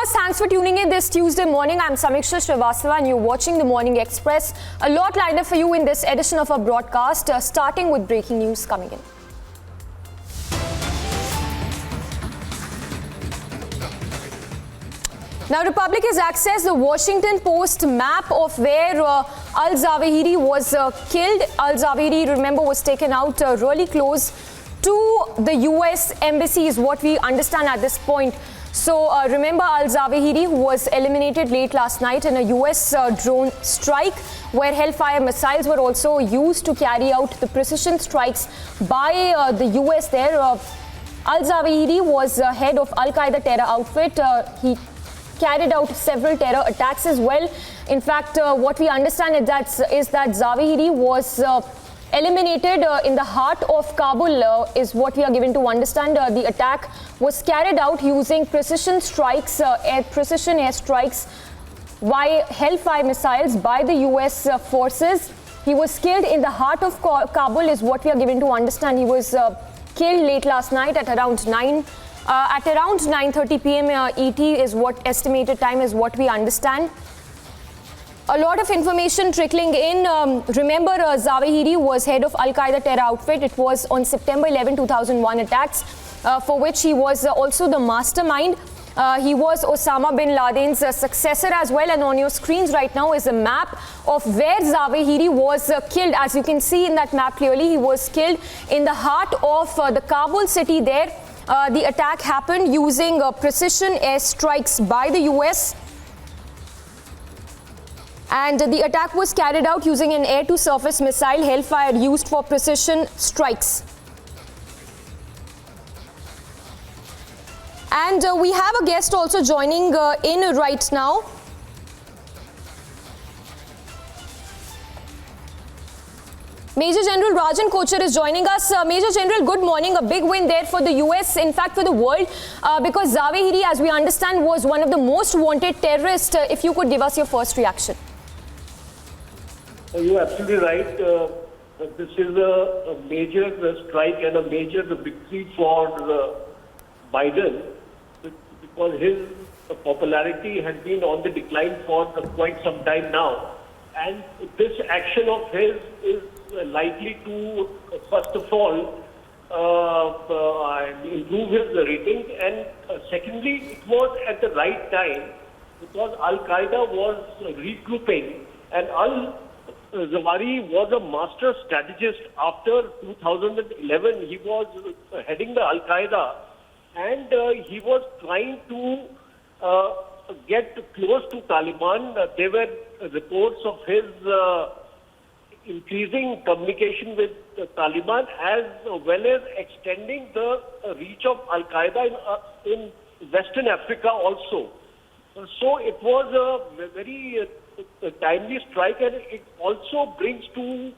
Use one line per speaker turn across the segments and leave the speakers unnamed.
viewers, thanks for tuning in this Tuesday morning. I'm Samiksha Srivastava and you're watching the Morning Express. A lot lined up for you in this edition of our broadcast, starting with breaking news coming in. Now, the public has accessed the Washington Post map of where Al-Zawahiri was killed. Al-Zawahiri, remember, was taken out really close to the US embassy is what we understand at this point. So remember Al-Zawahiri, who was eliminated late last night in a US drone strike where Hellfire missiles were also used to carry out the precision strikes by the US there. Al-Zawahiri was head of Al-Qaeda terror outfit. He carried out several terror attacks as well. In fact, what we understand is that Zawahiri was eliminated in the heart of Kabul is what we are given to understand. The attack was carried out using precision strikes, precision airstrikes by Hellfire missiles by the US forces. He was killed in the heart of Kabul is what we are given to understand. He was killed late last night at around 9:30 p.m. ET is what estimated time is what we understand. A lot of information trickling in. Remember, Zawahiri was head of Al-Qaeda terror outfit. It was on September 11, 2001 attacks, for which he was also the mastermind. He was Osama bin Laden's successor as well. And on your screens right now is a map of where Zawahiri was killed. As you can see in that map clearly, he was killed in the heart of the Kabul city there. The attack happened using precision airstrikes by the US. And the attack was carried out using an air-to-surface missile, Hellfire, used for precision strikes. And we have a guest also joining in right now. Major General Rajan Kochar is joining us. Major General, good morning. A big win there for the US, in fact for the world, because Zawahiri, as we understand, was one of the most wanted terrorists. If you could give us your first reaction.
You're absolutely right. This is a major strike and a major victory for Biden, because his popularity has been on the decline for quite some time now. And this action of his is likely to, first of all, improve his rating. And secondly, it was at the right time, because Al-Qaeda was regrouping, and Zawahiri was a master strategist. After 2011, he was heading the Al-Qaeda, and he was trying to get close to Taliban. There were reports of his increasing communication with the Taliban, as well as extending the reach of Al-Qaeda in Western Africa also. So it was a very timely strike, and it also brings to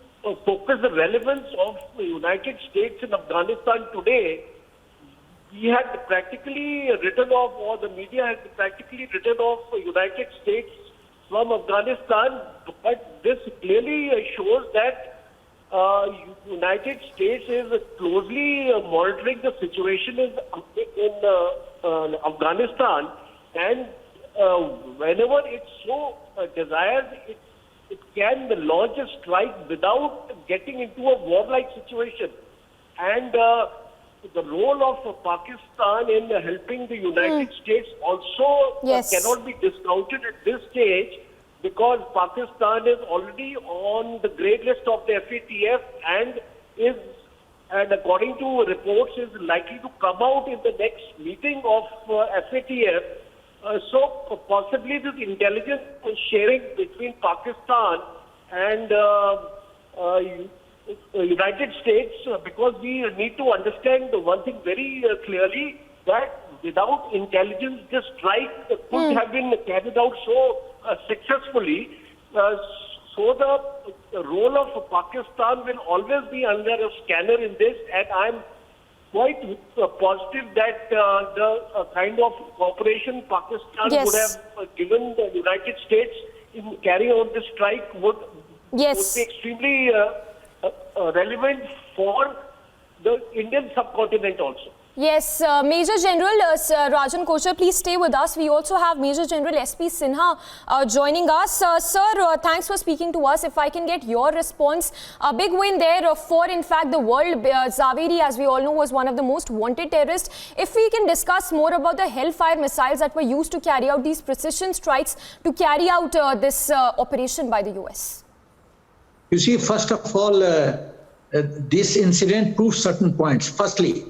focus the relevance of the United States in Afghanistan today. We had practically written off, or the media had practically written off the United States from Afghanistan, but this clearly shows that United States is closely monitoring the situation in Afghanistan, and whenever it so desires, it can launch a strike without getting into a warlike situation. And the role of Pakistan in helping the United States also cannot be discounted at this stage, because Pakistan is already on the grey list of the FATF and according to reports is likely to come out in the next meeting of FATF. So possibly this intelligence sharing between Pakistan and United States, because we need to understand one thing very clearly, that without intelligence, this strike could have been carried out so successfully. So the role of Pakistan will always be under a scanner in this, and I'm quite positive that the kind of cooperation Pakistan would have given the United States in carrying out the strike would be extremely relevant for the Indian subcontinent also.
Yes, Major General Rajan Kochar, please stay with us. We also have Major General S.P. Sinha joining us. Sir, thanks for speaking to us. If I can get your response, a big win there for, in fact, the world. Zawahiri, as we all know, was one of the most wanted terrorists. If we can discuss more about the Hellfire missiles that were used to carry out these precision strikes to carry out this operation by the US.
You see, first of all, this incident proves certain points. Firstly,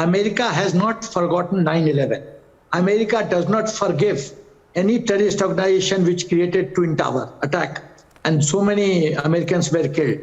America has not forgotten 9/11. America does not forgive any terrorist organization which created Twin Tower attack, and so many Americans were killed.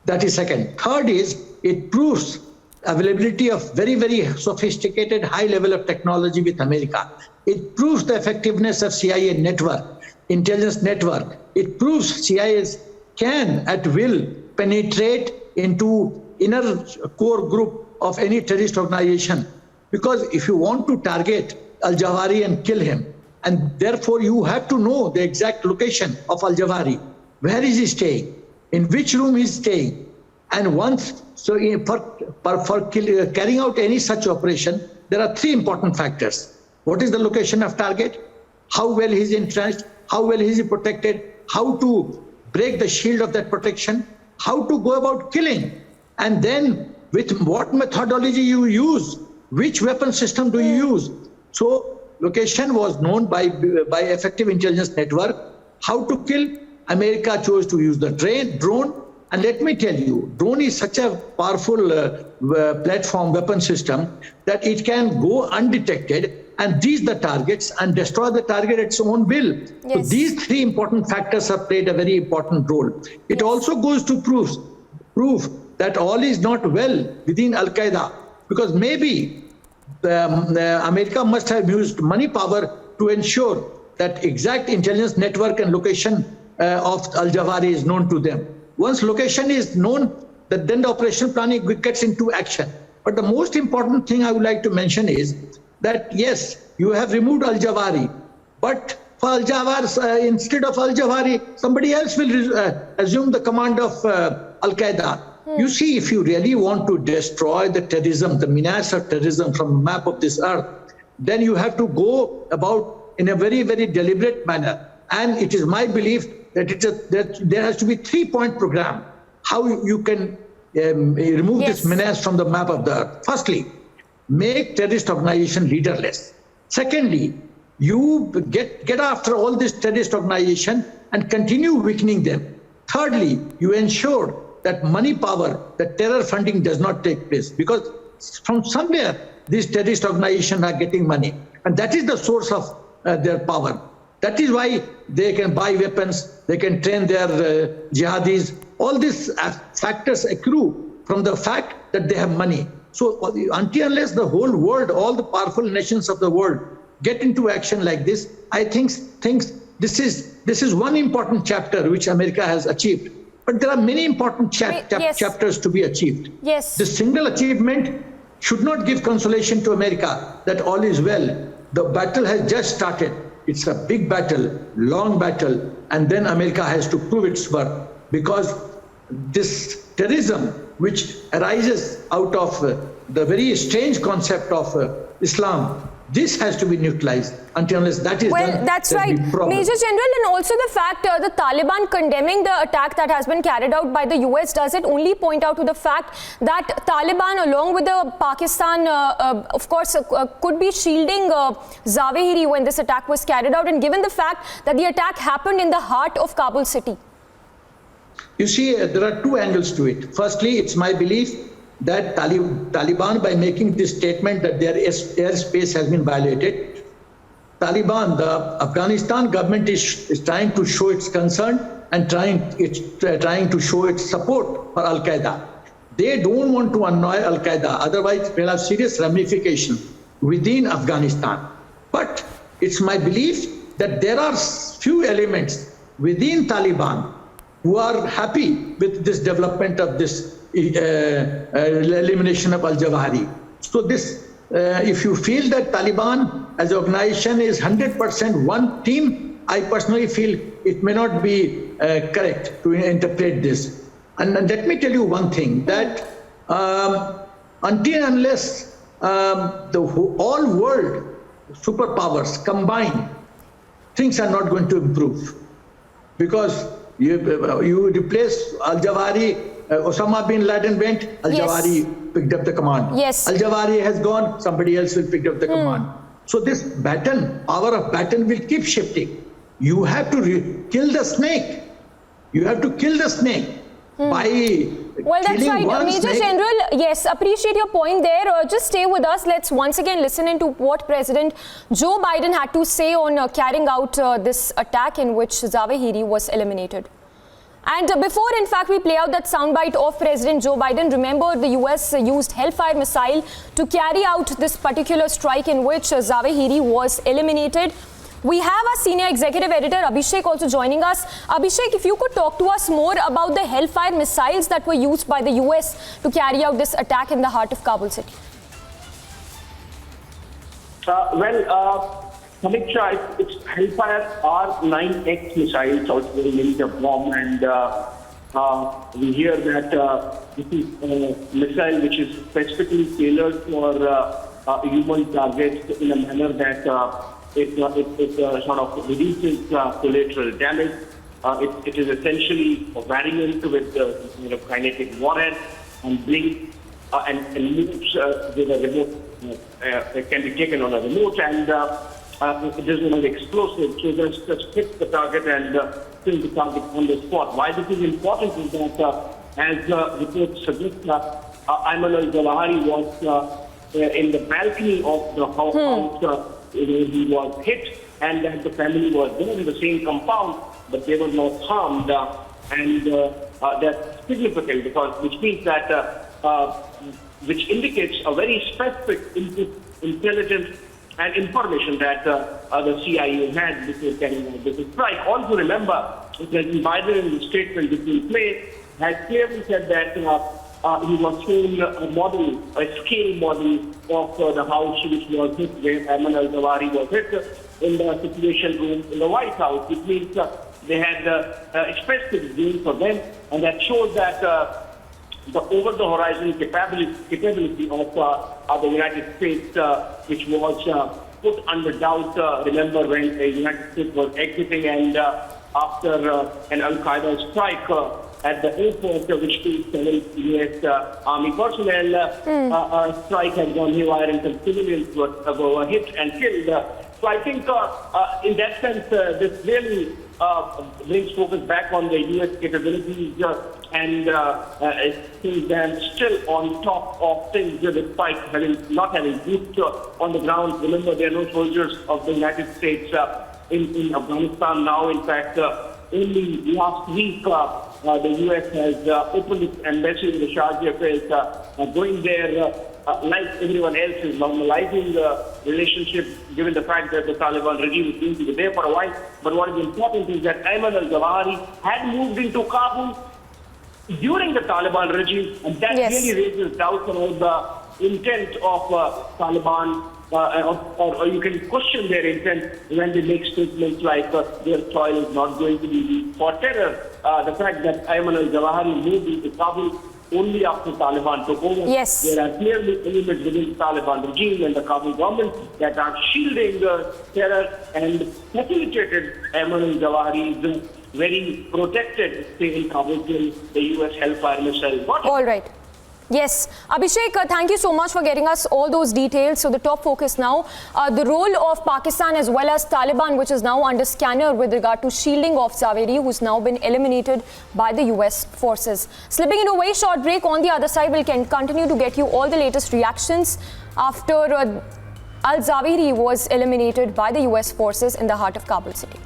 That is second. Third is, it proves availability of very, very sophisticated, high level of technology with America. It proves the effectiveness of CIA network, intelligence network. It proves CIAs can, at will, penetrate into inner core group of any terrorist organization. Because if you want to target Al-Zawahiri and kill him, and therefore you have to know the exact location of Al-Zawahiri. Where is he staying? In which room he is staying? And once, so for carrying out any such operation, there are three important factors. What is the location of target? How well he is entrenched? How well is he protected? How to break the shield of that protection? How to go about killing? And then with what methodology you use? Which weapon system do you use? So location was known by effective intelligence network. How to kill? America chose to use the drone. And let me tell you, drone is such a powerful platform weapon system that it can go undetected and seize the targets and destroy the target at its own will. Yes. So these three important factors have played a very important role. It also goes to prove that all is not well within Al-Qaeda, because maybe America must have used money power to ensure that exact intelligence network and location of Al-Zawahiri is known to them. Once location is known, then the operational planning gets into action. But the most important thing I would like to mention is that, yes, you have removed Al-Zawahiri, but for Al-Zawahiri, instead of Al-Zawahiri, somebody else will assume the command of Al-Qaeda. You see, if you really want to destroy the terrorism, the menace of terrorism from the map of this earth, then you have to go about in a very, very deliberate manner. And it is my belief that there has to be 3-point program how you can remove this menace from the map of the earth. Firstly, make terrorist organization leaderless. Secondly, you get after all this terrorist organization and continue weakening them. Thirdly, you ensure that money power, that terror funding does not take place, because from somewhere these terrorist organizations are getting money, and that is the source of their power. That is why they can buy weapons, they can train their jihadis. All these factors accrue from the fact that they have money. So until unless the whole world, all the powerful nations of the world get into action like this, I think this is one important chapter which America has achieved. But there are many important chapters to be achieved.
Yes.
The single achievement should not give consolation to America that all is well. The battle has just started. It's a big battle, long battle, and then America has to prove its worth, because this terrorism which arises out of the very strange concept of Islam, this has to be neutralized. Until unless that is done,
that's right, Major General. And also the fact the Taliban condemning the attack that has been carried out by the US, does it only point out to the fact that Taliban, along with the Pakistan, of course, could be shielding Zawahiri when this attack was carried out, and given the fact that the attack happened in the heart of Kabul city?
You see, there are two angles to it. Firstly, it's my belief that Taliban, by making this statement that their airspace has been violated, Taliban, the Afghanistan government is trying to show its concern and trying to show its support for Al-Qaeda. They don't want to annoy Al-Qaeda, otherwise it will have serious ramifications within Afghanistan. But it's my belief that there are few elements within Taliban who are happy with this development of this elimination of Al-Zawahiri. So this, if you feel that Taliban as an organization is 100% one team, I personally feel it may not be correct to interpret this. And let me tell you one thing, that until unless all world superpowers combined, things are not going to improve. Because you replace Al-Zawahiri, Osama bin Laden went, Al-Zawahiri picked up the command.
Yes.
Al-Zawahiri has gone, somebody else will pick up the command. So this baton, power of baton will keep shifting. You have to kill the snake. You have to kill the snake by
Well, that's right. Major General, yes, appreciate your point there. Just stay with us. Let's once again listen into what President Joe Biden had to say on carrying out this attack in which Zawahiri was eliminated. And before, in fact, we play out that soundbite of President Joe Biden, remember the US used Hellfire missile to carry out this particular strike in which Zawahiri was eliminated. We have our senior executive editor Abhishek also joining us. Abhishek, if you could talk to us more about the Hellfire missiles that were used by the US to carry out this attack in the heart of Kabul city.
Samiksha, it's Hellfire R9x missiles, also very major bomb, and we hear that this is a missile which is specifically tailored for human targets in a manner that it sort of reduces collateral damage. It is essentially a variant with kinetic warhead and blinks and moves with a remote. It can be taken on a remote, and it is an explosive, so just hit the target and kill the target on the spot. Why this is important is that, as reports suggest, Ayman al-Zawahiri was in the balcony of the house where he was hit, and that the family was there in the same compound, but they were not harmed. And that's significant because which means that, which indicates a very specific intelligence and information that the CIA had before carrying out this strike. Also remember, President Biden in the statement between place had clearly said that he was shown a model, a scale model of the house which was hit, where Ayman al-Zawahiri was hit in the Situation Room in the White House, which means they had expressed it doing for them, and that shows that the over-the-horizon capability of the United States, which was put under doubt. Remember when the United States was exiting, and after an Al-Qaeda strike at the airport, which killed 7 U.S. Army personnel, a strike had gone haywire and some civilians were hit and killed. So I think in that sense, this really brings focus back on the U.S. capabilities and things that still on top of things despite not having boots on the ground. Remember, there are no soldiers of the United States in Afghanistan now. In fact, only last week, the U.S. has opened its embassy in the Sharjah place, going there like everyone else is normalizing the relationship, given the fact that the Taliban regime is going to be there for a while. But what is important is that Ayman al-Zawahiri had moved into Kabul during the Taliban regime, and that really raises doubts about the intent of Taliban, or you can question their intent when they make statements like their soil is not going to be used for terror. The fact that Ayman al-Zawahiri moved into Kabul only after Taliban took over.
Yes.
There are clearly elements within the Taliban regime and the Kabul government that are shielding terror and facilitated Ayman al-Zawahiri's very protected stay in Kabul till the U.S. Hellfire missile.
All right. Yes. Abhishek, thank you so much for getting us all those details. So the top focus now, the role of Pakistan as well as Taliban, which is now under scanner with regard to shielding of Zawahiri, who's now been eliminated by the US forces. Slipping into a very short break. On the other side, we'll continue to get you all the latest reactions after Al-Zawahiri was eliminated by the US forces in the heart of Kabul city.